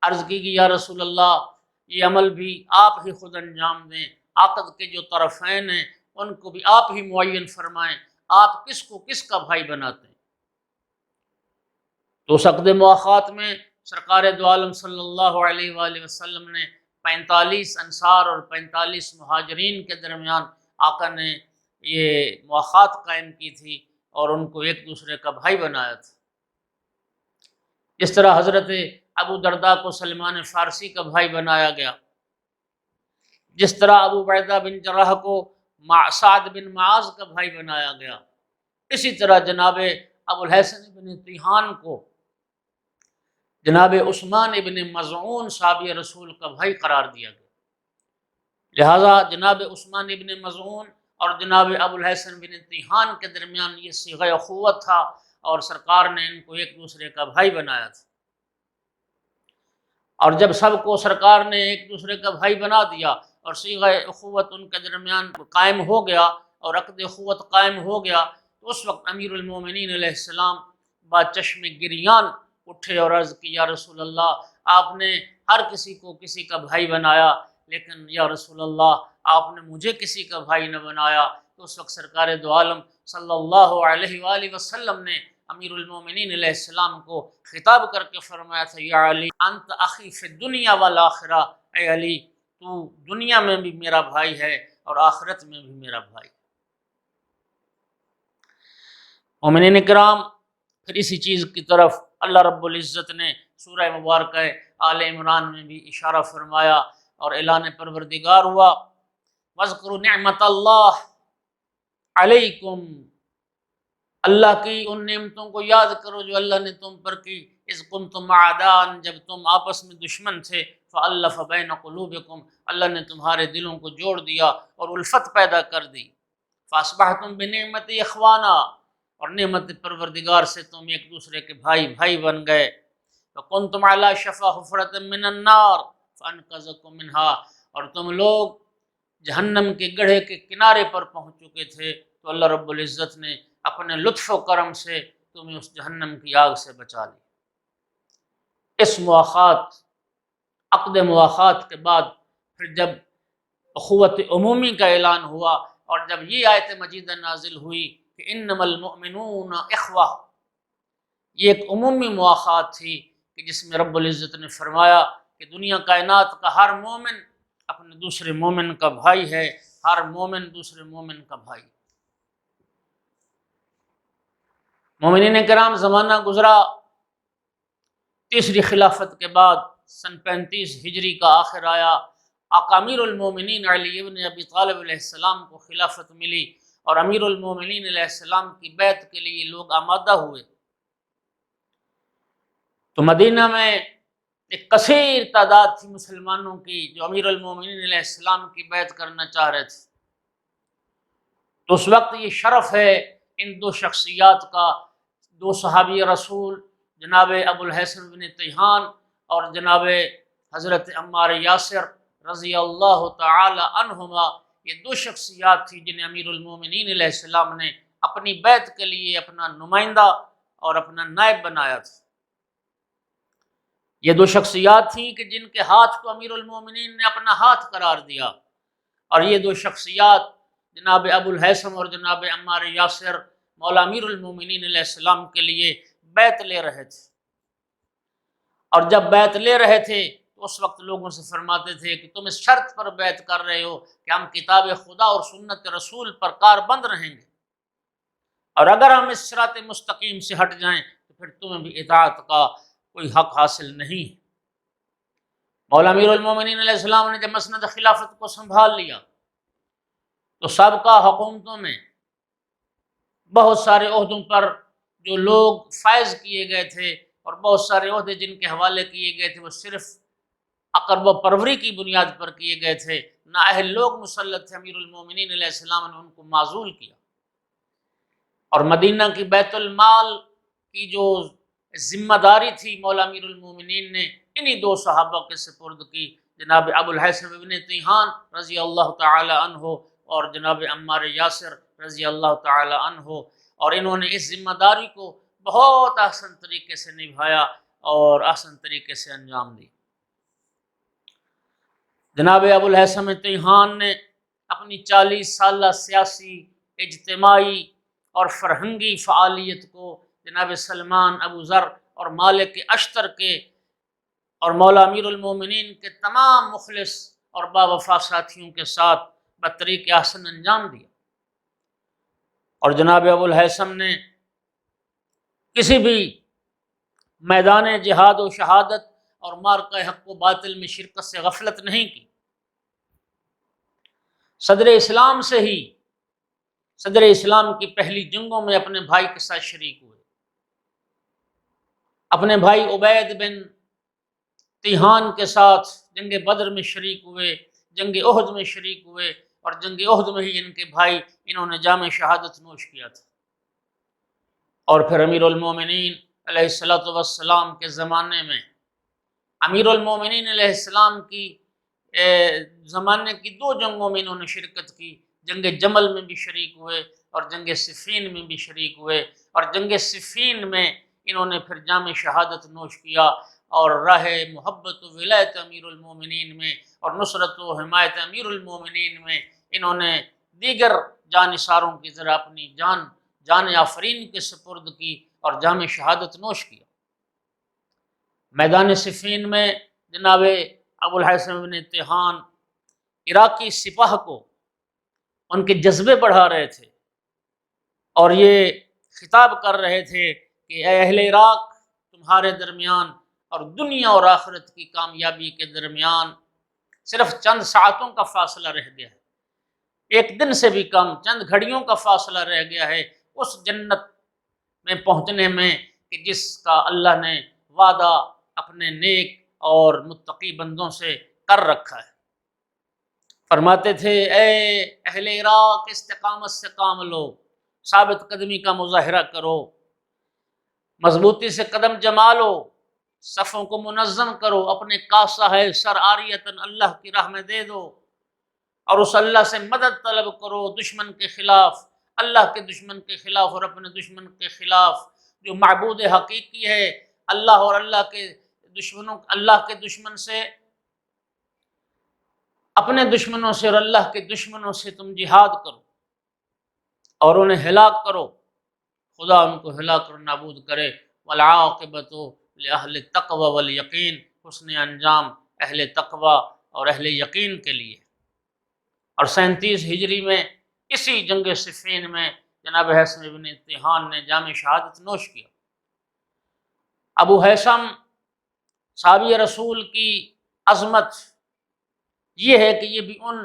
عرض کی کہ یا رسول اللہ یہ عمل بھی آپ ہی خود انجام دیں، عقد کے جو طرفین ہیں ان کو بھی آپ ہی معین فرمائیں، آپ کس کو کس کا بھائی بناتے ہیں؟ تو اس عقد مواخات میں سرکار دو عالم صلی اللہ علیہ وآلہ وسلم نے 45 انصار اور 45 مہاجرین کے درمیان آقا نے یہ مواخات قائم کی تھی اور ان کو ایک دوسرے کا بھائی بنایا تھا۔ اس طرح حضرت ابو درداء کو سلمان فارسی کا بھائی بنایا گیا، جس طرح ابو عبیدہ بن جراح کو سعد بن معاذ کا بھائی بنایا گیا، اسی طرح جناب ابو الحسن بن تیہان کو جناب عثمان ابن مظعون صحابی رسول کا بھائی قرار دیا گیا۔ لہٰذا جناب عثمان ابن مظعون اور جناب ابو الحسن بن تیہان کے درمیان یہ صیغہ اخوت تھا اور سرکار نے ان کو ایک دوسرے کا بھائی بنایا تھا۔ اور جب سب کو سرکار نے ایک دوسرے کا بھائی بنا دیا اور صیغہ اخوت ان کے درمیان قائم ہو گیا اور عقد اخوت قائم ہو گیا، تو اس وقت امیر المومنین علیہ السلام با چشم گریان اٹھے اور عرض کی یا رسول اللہ آپ نے ہر کسی کو کسی کا بھائی بنایا، لیکن یا رسول اللہ آپ نے مجھے کسی کا بھائی نہ بنایا۔ تو اس وقت سرکار دو عالم صلی اللہ علیہ وآلہ وسلم نے امیر المومنین علیہ السلام کو خطاب کر کے فرمایا تھا یا علی انت اخی فی الدنیا والآخرہ، اے علی تو دنیا میں بھی میرا بھائی ہے اور آخرت میں بھی میرا بھائی۔ مومنین کرام، پھر اسی چیز کی طرف اللہ رب العزت نے سورہ مبارکہ آل عمران میں بھی اشارہ فرمایا اور اعلان پروردگار ہوا وَاذْكُرُوا نِعْمَةَ اللَّهِ عَلَيْكُمْ، اللہ کی ان نعمتوں کو یاد کرو جو اللہ نے تم پر کی، اذ کنتم اعداء، جب تم آپس میں دشمن تھے، فألف بین قلوبکم، اللہ نے تمہارے دلوں کو جوڑ دیا اور الفت پیدا کر دی، فاصبحتم بنعمتی اخوانا، اور نعمت پروردگار سے تم ایک دوسرے کے بھائی بن گئے، وکنتم علی شفا حفرۃ من النار فانقذکم منہا، اور تم لوگ جہنم کے گڑھے کے کنارے پر پہنچ چکے تھے تو اللہ رب العزت نے اپنے لطف و کرم سے تمہیں اس جہنم کی آگ سے بچا لی۔ اس مواخات عقد مواخات کے بعد پھر جب اخوت عمومی کا اعلان ہوا اور جب یہ آیت مجیدہ نازل ہوئی کہ انما المؤمنون اخوہ، یہ ایک عمومی مواخات تھی کہ جس میں رب العزت نے فرمایا کہ دنیا کائنات کا ہر مومن اپنے دوسرے مومن کا بھائی ہے، ہر مومن دوسرے مومن کا بھائی۔ مومنین کرام، زمانہ گزرا، تیسری خلافت کے بعد سن 35 ہجری کا آخر آیا، آقا امیر المومنین علی ابن ابی طالب علیہ السلام کو خلافت ملی اور امیر المومنین علیہ السلام کی بیعت کے لیے لوگ آمادہ ہوئے۔ تو مدینہ میں ایک کثیر تعداد تھی مسلمانوں کی جو امیر المومنین علیہ السلام کی بیعت کرنا چاہ رہے تھے۔ تو اس وقت یہ شرف ہے ان دو شخصیات کا، دو صحابی رسول جناب ابو الحسن بن تیہان اور جناب حضرت عمار یاسر رضی اللہ تعالی عنہما، یہ دو شخصیات تھی جنہیں امیر المومنین علیہ السلام نے اپنی بیعت کے لیے اپنا نمائندہ اور اپنا نائب بنایا تھا۔ یہ دو شخصیات تھیں کہ جن کے ہاتھ کو امیر المومنین نے اپنا ہاتھ قرار دیا، اور یہ دو شخصیات جناب ابو الحسن اور جناب عمار یاسر مولا امیر المومنین علیہ السلام کے لیے بیعت لے رہے تھے۔ اور جب بیعت لے رہے تھے تو اس وقت لوگوں سے فرماتے تھے کہ تم اس شرط پر بیعت کر رہے ہو کہ ہم کتاب خدا اور سنت رسول پر کاربند رہیں گے، اور اگر ہم اس صراط مستقیم سے ہٹ جائیں تو پھر تمہیں بھی اطاعت کا کوئی حق حاصل نہیں۔ مولا امیر المومنین علیہ السلام نے جب مسند خلافت کو سنبھال لیا تو سابقہ حکومتوں میں بہت سارے عہدوں پر جو لوگ فائز کیے گئے تھے اور بہت سارے عہدے جن کے حوالے کیے گئے تھے وہ صرف اقرب و پروری کی بنیاد پر کیے گئے تھے، نااہل لوگ مسلط تھے، امیر المومنین علیہ السلام نے ان کو معزول کیا، اور مدینہ کی بیت المال کی جو ذمہ داری تھی مولا امیر المومنین نے انہی دو صحابہ کے سپرد کی، جناب ابو الحسن بن تیہان رضی اللہ تعالی عنہ اور جناب عمار یاسر رضی اللہ تعالی عنہ، اور انہوں نے اس ذمہ داری کو بہت احسن طریقے سے نبھایا اور احسن طریقے سے انجام دی۔ جناب ابو الہیثم تیہان نے اپنی 40 سالہ سیاسی، اجتماعی اور فرہنگی فعالیت کو جناب سلمان ابو ذر اور مالک اشتر کے اور مولا امیر المومنین کے تمام مخلص اور باوفا ساتھیوں کے ساتھ بطریق احسن انجام دیا۔ اور جناب ابو الہیثم نے کسی بھی میدان جہاد و شہادت اور مارکہ حق و باطل میں شرکت سے غفلت نہیں کی۔ صدر اسلام سے ہی صدر اسلام کی پہلی جنگوں میں اپنے بھائی کے ساتھ شریک ہوئے، اپنے بھائی عبید بن تیہان کے ساتھ جنگ بدر میں شریک ہوئے، جنگ احد میں شریک ہوئے، اور جنگ احد میں ہی ان کے بھائی انہوں نے جام شہادت نوش کیا تھا۔ اور پھر امیر المومنین علیہ السلام کے زمانے میں امیر المومنین علیہ السلام کی زمانے کی 2 جنگوں میں انہوں نے شرکت کی، جنگ جمل میں بھی شریک ہوئے اور جنگ صفین میں بھی شریک ہوئے، اور جنگ صفین میں انہوں نے پھر جام شہادت نوش کیا، اور راہ محبت و ولایت امیر المومنین میں اور نصرت و حمایت امیر المومنین میں انہوں نے دیگر جانثاروں کی طرح اپنی جان آفرین کے سپرد کی اور جام شہادت نوش کیا۔ میدان صفین میں جناب ابو الہیثم بن تیہان عراقی سپاہ کو ان کے جذبے بڑھا رہے تھے، اور یہ خطاب کر رہے تھے کہ اے اہل عراق، تمہارے درمیان اور دنیا اور آخرت کی کامیابی کے درمیان صرف چند ساعتوں کا فاصلہ رہ گیا ہے، ایک دن سے بھی کم، چند گھڑیوں کا فاصلہ رہ گیا ہے اس جنت میں پہنچنے میں کہ جس کا اللہ نے وعدہ اپنے نیک اور متقی بندوں سے کر رکھا ہے۔ فرماتے تھے اے اہل عراق، استقامت سے کام لو، ثابت قدمی کا مظاہرہ کرو، مضبوطی سے قدم جما لو، صفوں کو منظم کرو، اپنے کاسہ ہے سر عاریتاً اللہ کی راہ میں دے دو، اور اس اللہ سے مدد طلب کرو دشمن کے خلاف، اللہ کے دشمن کے خلاف اور اپنے دشمن کے خلاف، جو معبود حقیقی ہے اللہ اور اللہ کے دشمن سے، اپنے دشمنوں سے اور اللہ کے دشمنوں سے تم جہاد کرو اور انہیں ہلاک کرو، خدا ان کو ہلاک اور نابود کرے۔ والعاقبۃ لأہل التقوی والیقین، حسن انجام اہل تقوی اور اہل یقین کے لیے۔ اور 37 ہجری میں اسی جنگ صفین میں جناب ہیثم بن تیہان نے جام شہادت نوش کیا۔ ابو ہیثم صحابی رسول کی عظمت یہ ہے کہ یہ بھی ان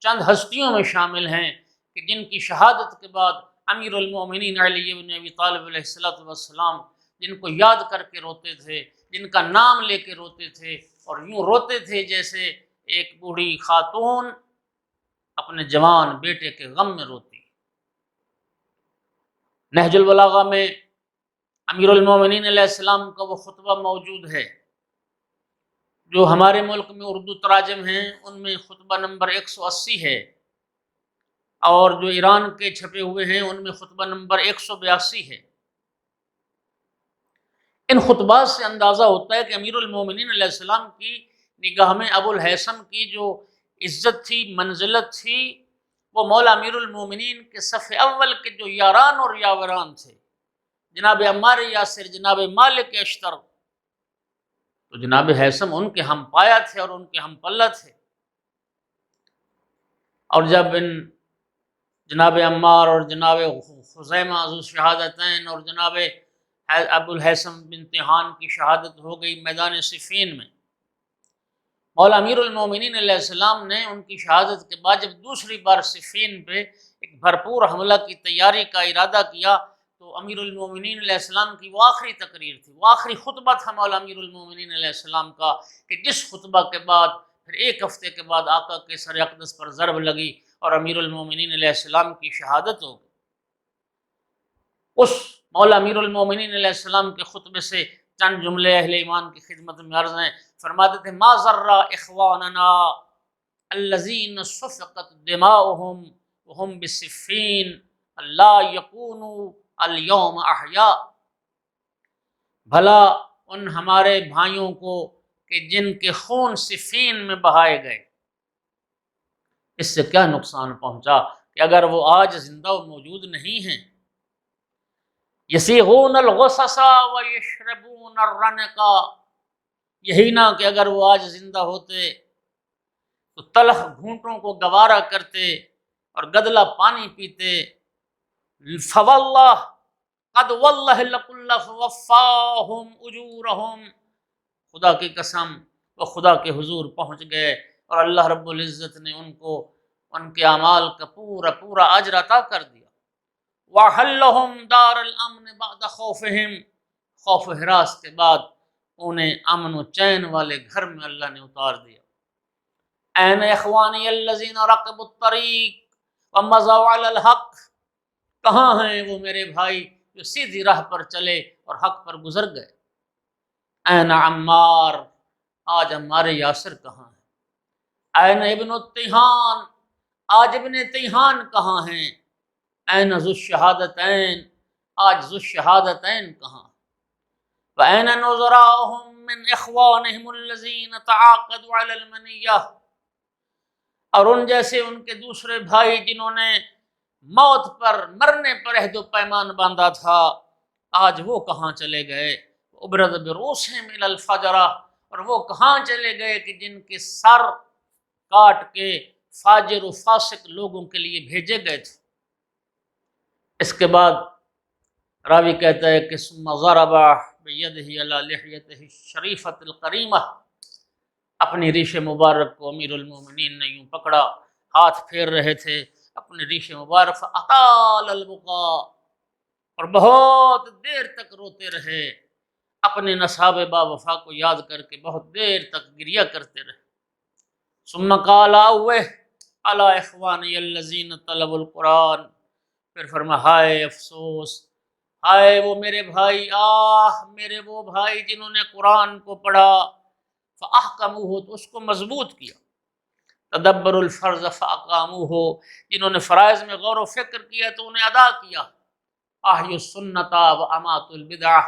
چند ہستیوں میں شامل ہیں کہ جن کی شہادت کے بعد امیر المومنین علی بن ابی طالب علیہ السلام جن کو یاد کر کے روتے تھے، جن کا نام لے کے روتے تھے، اور یوں روتے تھے جیسے ایک بوڑھی خاتون اپنے جوان بیٹے کے غم میں روتی۔ نہج البلاغہ میں امیر المومنین علیہ السلام کا وہ خطبہ موجود ہے جو ہمارے ملک میں اردو تراجم ہیں، ان میں خطبہ نمبر 180 ہے، اور جو ایران کے چھپے ہوئے ہیں ان میں خطبہ نمبر 182 ہے۔ ان خطبات سے اندازہ ہوتا ہے کہ امیر المومنین علیہ السلام کی نگاہ میں ابو الہیثم کی جو عزت تھی، منزلت تھی، وہ مولا امیر المومنین کے صف اول کے جو یاران اور یاوران تھے، جناب عمار یاسر، جناب مالک اشتر، تو جناب ہیثم ان کے ہم پایا تھے اور ان کے ہم پلہ تھے۔ اور جب ان جناب عمار اور جناب خزیمہ ذو شہادتین اور جناب ابو الہیثم بن تیہان کی شہادت ہو گئی میدان صفین میں، مولا امیر المومنین علیہ السلام نے ان کی شہادت کے بعد جب دوسری بار صفین پہ ایک بھرپور حملہ کی تیاری کا ارادہ کیا، تو امیر المومنین علیہ السلام کی وہ آخری تقریر تھی، وہ آخری خطبہ تھا مولا امیر المومنین علیہ السلام کا، کہ جس خطبہ کے بعد پھر ایک ہفتے کے بعد آقا کے سر اقدس پر ضرب لگی اور امیر المومنین علیہ السلام کی شہادت ہو گئی۔ اس مولا امیر المومنین علیہ السلام کے خطبے سے چند جملے اہل ایمان کی خدمت میں عرض ہیں۔ فرماتے تھے ما ضر اخواننا الذین سفقت دماؤہم وہم بصفین لا یکونوا اليوم احیاء، بھلا ان ہمارے بھائیوں کو کہ جن کے خون صفین میں بہائے گئے، اس سے کیا نقصان پہنچا کہ اگر وہ آج زندہ و موجود نہیں ہیں، یسیغون الغصص ویشربون الرنقا، یہی نہ کہ اگر وہ آج زندہ ہوتے تو تلخ گھونٹوں کو گوارا کرتے اور گدلا پانی پیتے، فواللہ قد واللہ لکلف وفاہم اجورہم، خدا کی قسم وہ خدا کے حضور پہنچ گئے اور اللہ رب العزت نے ان کو ان کے اعمال کا پورا پورا اجر عطا کر دیا۔ وَحَلَّهُمْ دَارَ الْأَمْنِ بَعْدَ خَوْفِهِمْ، خوف و ہراس کے بعد انہیں امن و چین والے گھر میں اللہ نے اتار دیا۔ اَيْنَ إِخْوَانِيَ الَّذِينَ رَكِبُوا الطَّرِيقَ وَمَضَوْا عَلَى الْحَقِّ، کہاں ہیں وہ میرے بھائی جو سیدھی راہ پر چلے اور حق پر گزر گئے؟ اَيْنَ عَمَّار، آج عمار یاسر کہاں ہیں؟ اَيْنَ ابن التیہان، آج ابن تیہان کہاں ہیں؟ اَيْنَ ذو الشہادتین، آج ذو الشہادتین کہاں؟ وَأَيْنَ نُظَرَاؤُهُم مِّنْ إِخْوَانِهِمُ الَّذِينَ تَعَاقَدُوا عَلَى الْمَنِيَّةِ، اور ان جیسے ان کے دوسرے بھائی جنہوں نے موت پر مرنے پر عہد و پیمان باندھا تھا، آج وہ کہاں چلے گئے؟ عبرت بروسہم الی الفجرہ، اور وہ کہاں چلے گئے کہ جن کے سر کاٹ کے فاجر و فاسق لوگوں کے لیے بھیجے گئے تھے۔ اس کے بعد راوی کہتا ہے کہ ثم ضرب بیدہ علی لحیتہ الشریفۃ القریمہ، اپنی ریش مبارک کو امیر المومنین نے یوں پکڑا، ہاتھ پھیر رہے تھے اپنی ریش مبارک، فاطال البقاء، اور بہت دیر تک روتے رہے، اپنے نصاب با وفا کو یاد کر کے بہت دیر تک گریہ کرتے رہے۔ ثم قال اوہ علی اخوانی الذین طلبوا القرآن، پھر فرما ہائے افسوس، ہائے وہ میرے بھائی، آہ میرے وہ بھائی جنہوں نے قرآن کو پڑھا، فاحکموہ، تو اس کو مضبوط کیا، تدبر الفرض فاقاموہ، جنہوں نے فرائض میں غور و فکر کیا تو انہیں ادا کیا، احیوا السنۃ واماتوا البدعہ،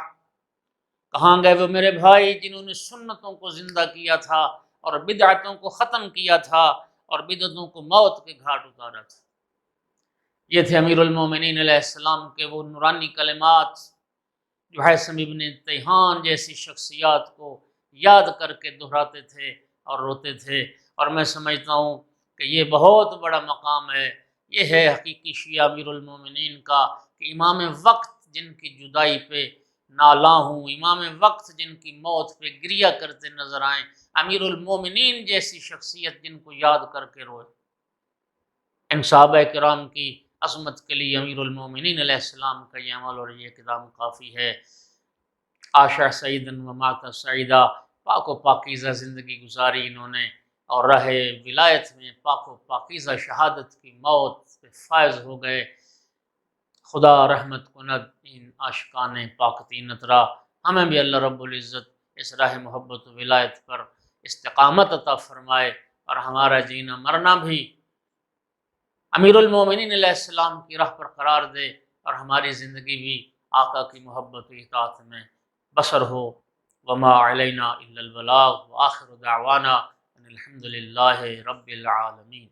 کہاں گئے وہ میرے بھائی جنہوں نے سنتوں کو زندہ کیا تھا اور بدعتوں کو ختم کیا تھا اور بدعتوں کو موت کے گھاٹ اتارا تھا۔ یہ تھے امیر المومنین علیہ السلام کے وہ نورانی کلمات جو ہیثم ابن تیہان جیسی شخصیات کو یاد کر کے دہراتے تھے اور روتے تھے۔ اور میں سمجھتا ہوں کہ یہ بہت بڑا مقام ہے، یہ ہے حقیقی شیعہ امیر المومنین کا، کہ امام وقت جن کی جدائی پہ نالاں ہوں، امام وقت جن کی موت پہ گریہ کرتے نظر آئیں، امیر المومنین جیسی شخصیت جن کو یاد کر کے روئے۔ ان صحابہ کرام کی عظمت کے لیے امیر المومنین علیہ السلام کا یہ عمل اور یہ اقدام کافی ہے۔ عاشا سعیدن و مات سعیدہ، پاک و پاکیزہ زندگی گزاری انہوں نے، اور راہ ولایت میں پاک و پاکیزہ شہادت کی موت پہ فائز ہو گئے۔ خدا رحمت کند ان عاشقان پاک تینت را، ہمیں بھی اللہ رب العزت اس راہ محبت و ولایت پر استقامت عطا فرمائے، اور ہمارا جینا مرنا بھی امیر المومنین علیہ السلام کی راہ پر قرار دے، اور ہماری زندگی بھی آقا کی محبت و اطاعت میں بسر ہو۔ وما علینا الا البلاغ، وآخر دعوانا ان الحمد للہ رب العالمین۔